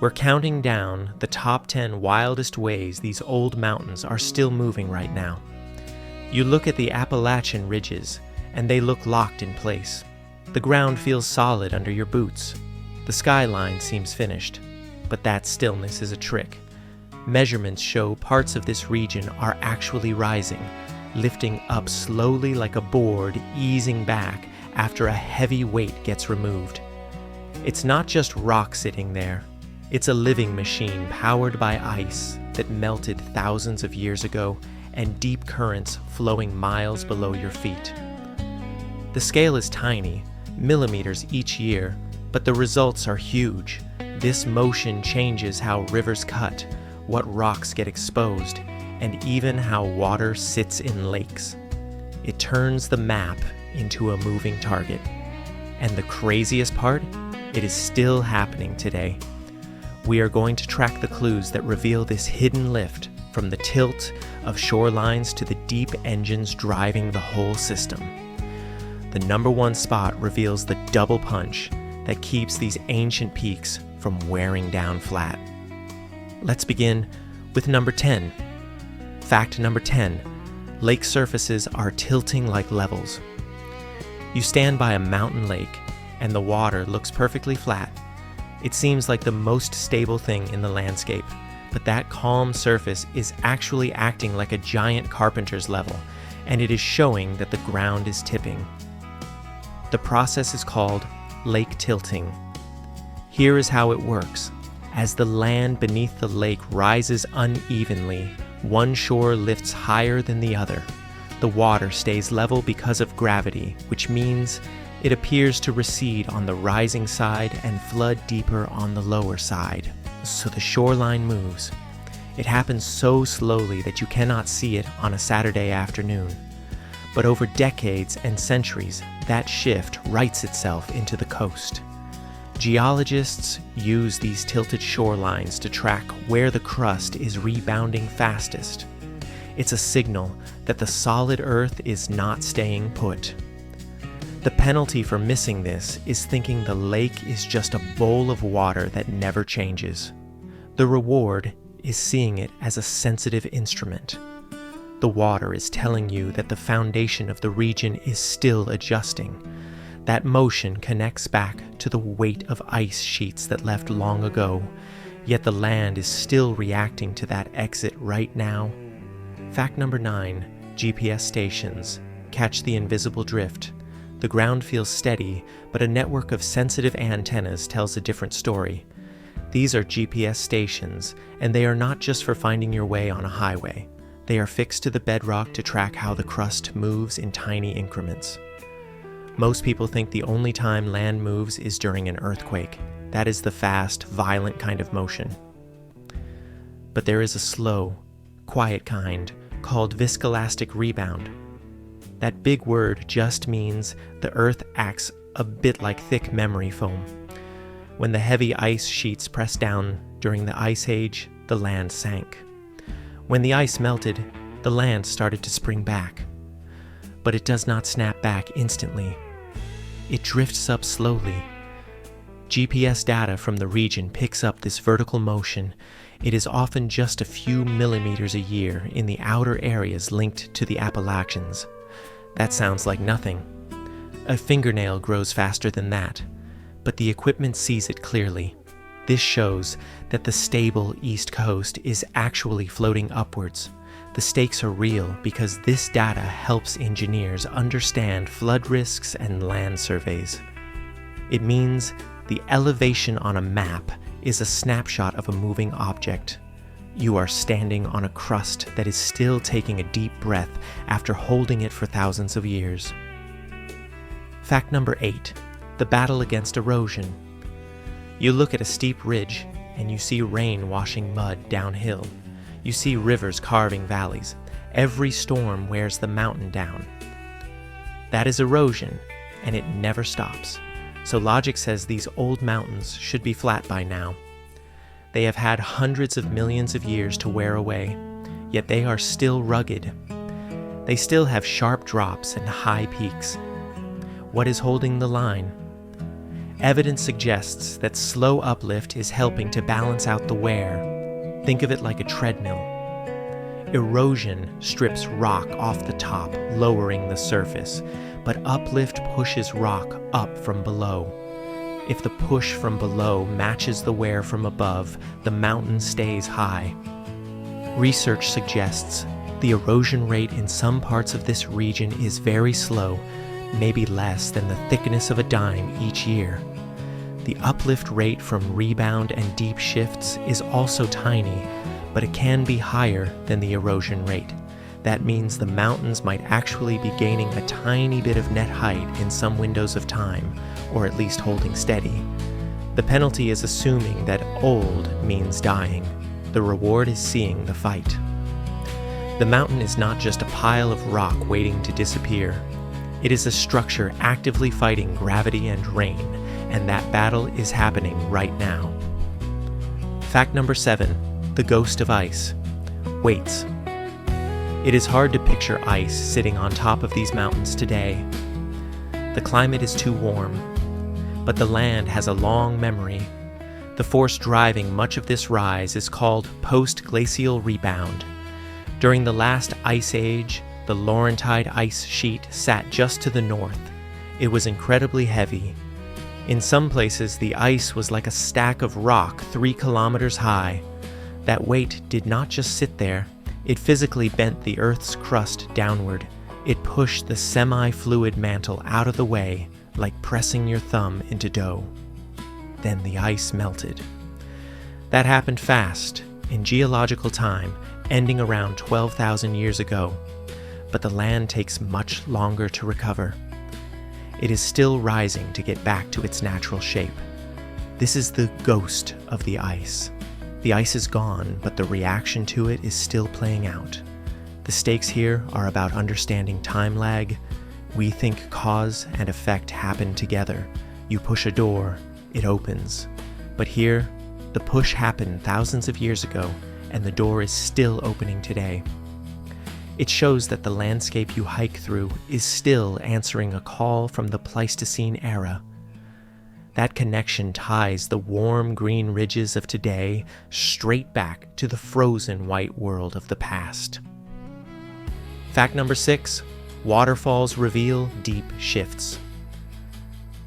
We're counting down the top 10 wildest ways these old mountains are still moving right now. You look at the Appalachian ridges, and they look locked in place. The ground feels solid under your boots. The skyline seems finished, but that stillness is a trick. Measurements show parts of this region are actually rising, lifting up slowly like a board, easing back after a heavy weight gets removed. It's not just rock sitting there. It's a living machine powered by ice that melted thousands of years ago and deep currents flowing miles below your feet. The scale is tiny, millimeters each year, but the results are huge. This motion changes how rivers cut, what rocks get exposed, and even how water sits in lakes. It turns the map into a moving target. And the craziest part? It is still happening today. We are going to track the clues that reveal this hidden lift, from the tilt of shorelines to the deep engines driving the whole system. The number one spot reveals the double punch that keeps these ancient peaks from wearing down flat. Let's begin with number 10. Fact number 10, lake surfaces are tilting like levels. You stand by a mountain lake and the water looks perfectly flat. It seems like the most stable thing in the landscape, but that calm surface is actually acting like a giant carpenter's level, and it is showing that the ground is tipping. The process is called lake tilting. Here is how it works. As the land beneath the lake rises unevenly, one shore lifts higher than the other. The water stays level because of gravity, which means it appears to recede on the rising side and flood deeper on the lower side. So the shoreline moves. It happens so slowly that you cannot see it on a Saturday afternoon. But over decades and centuries, that shift writes itself into the coast. Geologists use these tilted shorelines to track where the crust is rebounding fastest. It's a signal that the solid earth is not staying put. The penalty for missing this is thinking the lake is just a bowl of water that never changes. The reward is seeing it as a sensitive instrument. The water is telling you that the foundation of the region is still adjusting. That motion connects back to the weight of ice sheets that left long ago, yet the land is still reacting to that exit right now. Fact number 9, GPS stations catch the invisible drift. The ground feels steady, but a network of sensitive antennas tells a different story. These are GPS stations, and they are not just for finding your way on a highway. They are fixed to the bedrock to track how the crust moves in tiny increments. Most people think the only time land moves is during an earthquake. That is the fast, violent kind of motion. But there is a slow, quiet kind called viscoelastic rebound. That big word just means the earth acts a bit like thick memory foam. When the heavy ice sheets pressed down during the Ice Age, the land sank. When the ice melted, the land started to spring back. But it does not snap back instantly. It drifts up slowly. GPS data from the region picks up this vertical motion. It is often just a few millimeters a year in the outer areas linked to the Appalachians. That sounds like nothing. A fingernail grows faster than that, but the equipment sees it clearly. This shows that the stable East Coast is actually floating upwards. The stakes are real because this data helps engineers understand flood risks and land surveys. It means the elevation on a map is a snapshot of a moving object. You are standing on a crust that is still taking a deep breath after holding it for thousands of years. Fact number 8, the battle against erosion. You look at a steep ridge and you see rain washing mud downhill. You see rivers carving valleys. Every storm wears the mountain down. That is erosion, and it never stops. So logic says these old mountains should be flat by now. They have had hundreds of millions of years to wear away, yet they are still rugged. They still have sharp drops and high peaks. What is holding the line? Evidence suggests that slow uplift is helping to balance out the wear. Think of it like a treadmill. Erosion strips rock off the top, lowering the surface, but uplift pushes rock up from below. If the push from below matches the wear from above, the mountain stays high. Research suggests the erosion rate in some parts of this region is very slow, maybe less than the thickness of a dime each year. The uplift rate from rebound and deep shifts is also tiny, but it can be higher than the erosion rate. That means the mountains might actually be gaining a tiny bit of net height in some windows of time, or at least holding steady. The penalty is assuming that old means dying. The reward is seeing the fight. The mountain is not just a pile of rock waiting to disappear. It is a structure actively fighting gravity and rain, and that battle is happening right now. Fact number 7, the ghost of ice. Weights. It is hard to picture ice sitting on top of these mountains today. The climate is too warm, but the land has a long memory. The force driving much of this rise is called post-glacial rebound. During the last ice age, the Laurentide ice sheet sat just to the north. It was incredibly heavy. In some places, the ice was like a stack of rock 3 kilometers high. That weight did not just sit there. It physically bent the Earth's crust downward. It pushed the semi-fluid mantle out of the way, like pressing your thumb into dough. Then the ice melted. That happened fast, in geological time, ending around 12,000 years ago. But the land takes much longer to recover. It is still rising to get back to its natural shape. This is the ghost of the ice. The ice is gone, but the reaction to it is still playing out. The stakes here are about understanding time lag. We think cause and effect happen together. You push a door, it opens. But here, the push happened thousands of years ago, and the door is still opening today. It shows that the landscape you hike through is still answering a call from the Pleistocene era. That connection ties the warm green ridges of today straight back to the frozen white world of the past. Fact number 6, waterfalls reveal deep shifts.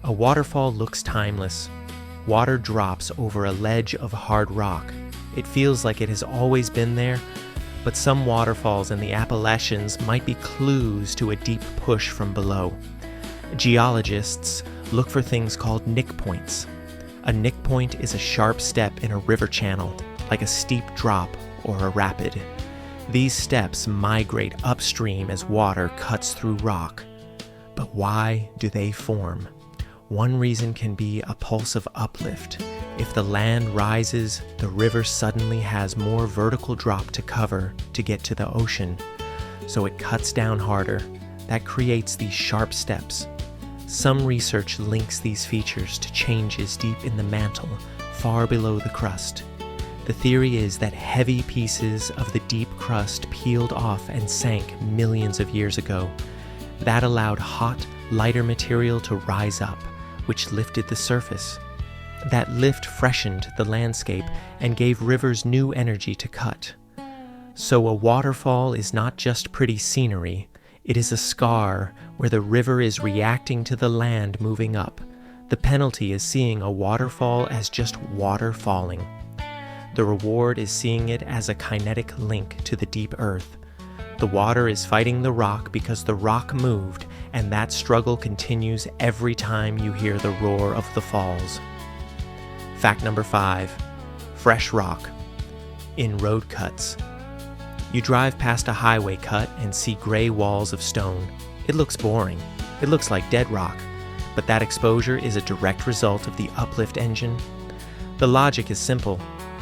A waterfall looks timeless. Water drops over a ledge of hard rock. It feels like it has always been there, but some waterfalls in the Appalachians might be clues to a deep push from below. Geologists look for things called nick points. A nick point is a sharp step in a river channel, like a steep drop or a rapid. These steps migrate upstream as water cuts through rock. But why do they form? One reason can be a pulse of uplift. If the land rises, the river suddenly has more vertical drop to cover to get to the ocean, so it cuts down harder. That creates these sharp steps. Some research links these features to changes deep in the mantle, far below the crust. The theory is that heavy pieces of the deep crust peeled off and sank millions of years ago. That allowed hot, lighter material to rise up, which lifted the surface. That lift freshened the landscape and gave rivers new energy to cut. So a waterfall is not just pretty scenery, it is a scar where the river is reacting to the land moving up. The penalty is seeing a waterfall as just water falling. The reward is seeing it as a kinetic link to the deep earth. The water is fighting the rock because the rock moved, and that struggle continues every time you hear the roar of the falls. Fact number 5, fresh rock in road cuts. You drive past a highway cut and see gray walls of stone. It looks boring. It looks like dead rock. But that exposure is a direct result of the uplift engine. The logic is simple.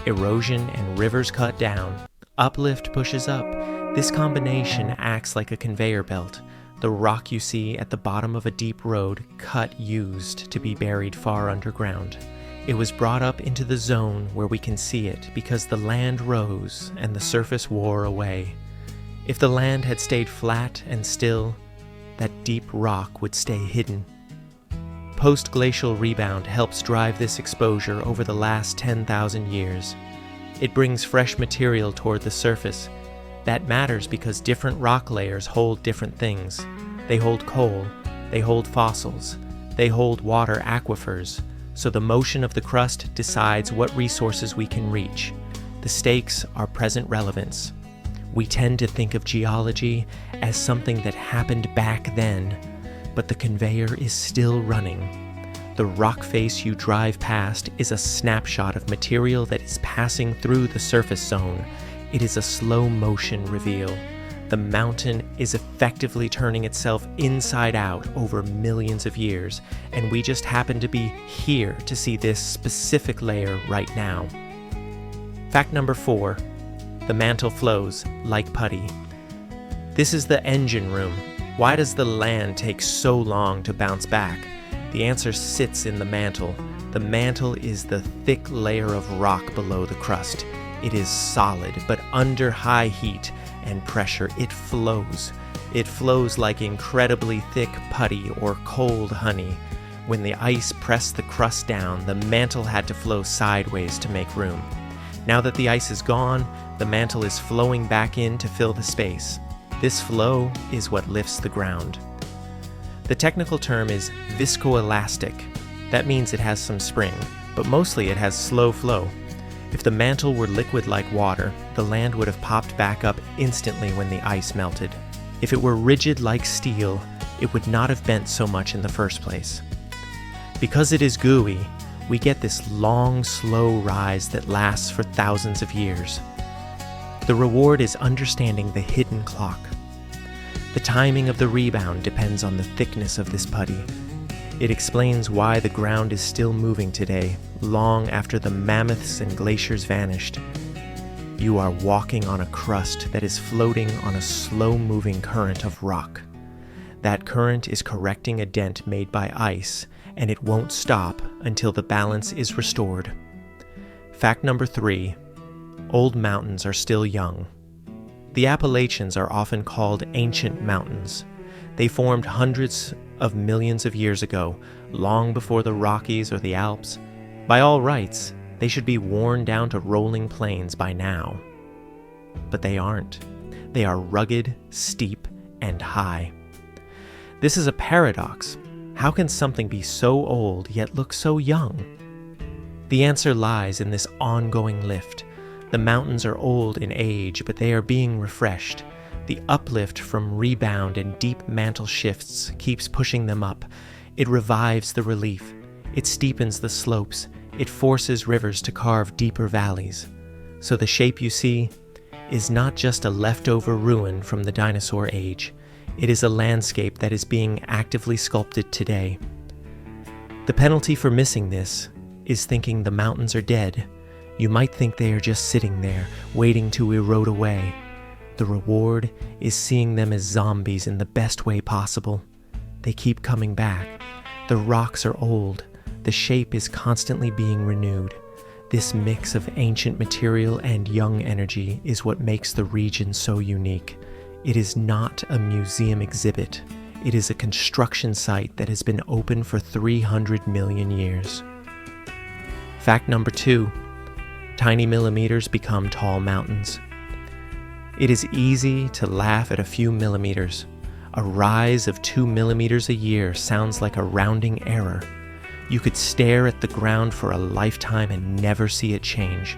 Erosion and rivers cut down. Uplift pushes up. This combination acts like a conveyor belt. The rock you see at the bottom of a deep road cut used to be buried far underground. It was brought up into the zone where we can see it because the land rose and the surface wore away. If the land had stayed flat and still, that deep rock would stay hidden. post-glacial rebound helps drive this exposure over the last 10,000 years. It brings fresh material toward the surface. That matters because different rock layers hold different things. They hold coal, they hold fossils, they hold water aquifers, so the motion of the crust decides what resources we can reach. The stakes are present relevance. We tend to think of geology as something that happened back then, but the conveyor is still running. The rock face you drive past is a snapshot of material that is passing through the surface zone. It is a slow motion reveal. The mountain is effectively turning itself inside out over millions of years, and we just happen to be here to see this specific layer right now. Fact number 4, the mantle flows like putty. This is the engine room. Why does the land take so long to bounce back? The answer sits in the mantle. The mantle is the thick layer of rock below the crust. It is solid, but under high heat and pressure, it flows. It flows like incredibly thick putty or cold honey. When the ice pressed the crust down, the mantle had to flow sideways to make room. Now that the ice is gone, the mantle is flowing back in to fill the space. This flow is what lifts the ground. The technical term is viscoelastic. That means it has some spring, but mostly it has slow flow. If the mantle were liquid like water, the land would have popped back up instantly when the ice melted. If it were rigid like steel, it would not have bent so much in the first place. Because it is gooey, we get this long, slow rise that lasts for thousands of years. The reward is understanding the hidden clock. The timing of the rebound depends on the thickness of this putty. It explains why the ground is still moving today, long after the mammoths and glaciers vanished. You are walking on a crust that is floating on a slow-moving current of rock. That current is correcting a dent made by ice, and it won't stop until the balance is restored. Fact number 3, old mountains are still young. The Appalachians are often called ancient mountains. They formed hundreds of millions of years ago, long before the Rockies or the Alps. By all rights, they should be worn down to rolling plains by now. But they aren't. They are rugged, steep, and high. This is a paradox. How can something be so old yet look so young? The answer lies in this ongoing lift. The mountains are old in age, but they are being refreshed. The uplift from rebound and deep mantle shifts keeps pushing them up. It revives the relief. It steepens the slopes. It forces rivers to carve deeper valleys. So the shape you see is not just a leftover ruin from the dinosaur age. It is a landscape that is being actively sculpted today. The penalty for missing this is thinking the mountains are dead. You might think they are just sitting there, waiting to erode away. The reward is seeing them as zombies in the best way possible. They keep coming back. The rocks are old. The shape is constantly being renewed. This mix of ancient material and young energy is what makes the region so unique. It is not a museum exhibit. It is a construction site that has been open for 300 million years. Fact number 2, tiny millimeters become tall mountains. It is easy to laugh at a few millimeters. A rise of 2 millimeters a year sounds like a rounding error. You could stare at the ground for a lifetime and never see it change.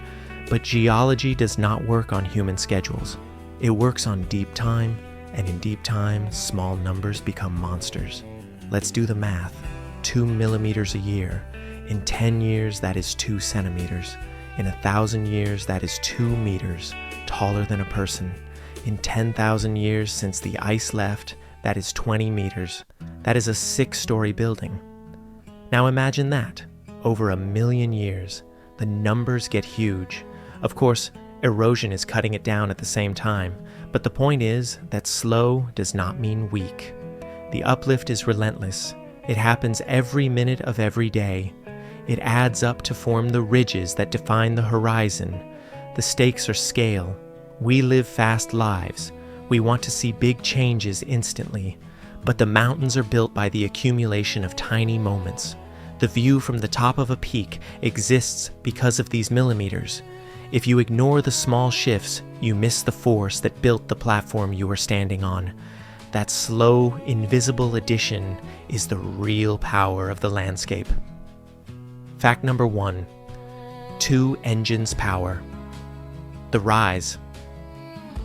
But geology does not work on human schedules. It works on deep time, and in deep time, small numbers become monsters. Let's do the math. 2 millimeters a year. In 10 years, that is 2 centimeters. In 1,000 years, that is 2 meters, taller than a person. In 10,000 years since the ice left, that is 20 meters. That is a 6-story building. Now imagine that. Over 1 million years, the numbers get huge. Of course, erosion is cutting it down at the same time, but the point is that slow does not mean weak. The uplift is relentless. It happens every minute of every day. It adds up to form the ridges that define the horizon. The stakes are scale. We live fast lives. We want to see big changes instantly. But the mountains are built by the accumulation of tiny moments. The view from the top of a peak exists because of these millimeters. If you ignore the small shifts, you miss the force that built the platform you are standing on. That slow, invisible addition is the real power of the landscape. Fact number 1. 2 engines power. The rise.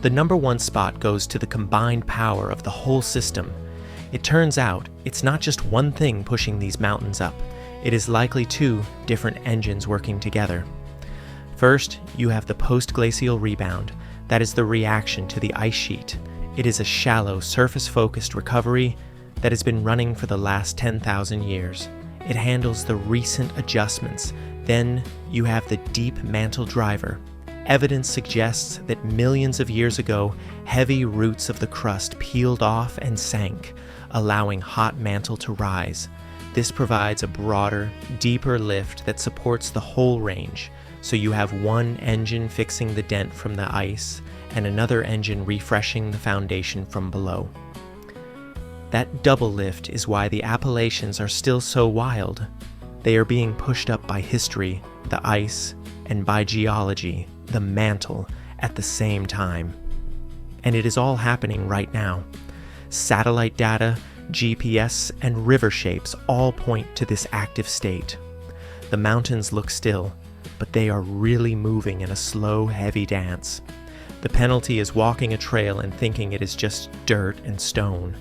The number 1 spot goes to the combined power of the whole system. It turns out it's not just one thing pushing these mountains up. It is likely 2 different engines working together. First, you have the post-glacial rebound. That is the reaction to the ice sheet. It is a shallow, surface-focused recovery that has been running for the last 10,000 years. It handles the recent adjustments. Then you have the deep mantle driver. Evidence suggests that millions of years ago, heavy roots of the crust peeled off and sank, allowing hot mantle to rise. This provides a broader, deeper lift that supports the whole range, so you have one engine fixing the dent from the ice and another engine refreshing the foundation from below. That double lift is why the Appalachians are still so wild. They are being pushed up by history, the ice, and by geology, the mantle, at the same time. And it is all happening right now. Satellite data, GPS, and river shapes all point to this active state. The mountains look still, but they are really moving in a slow, heavy dance. The penalty is walking a trail and thinking it is just dirt and stone.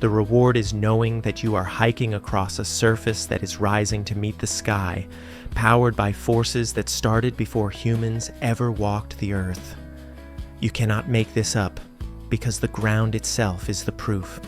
The reward is knowing that you are hiking across a surface that is rising to meet the sky, powered by forces that started before humans ever walked the earth. You cannot make this up, because the ground itself is the proof.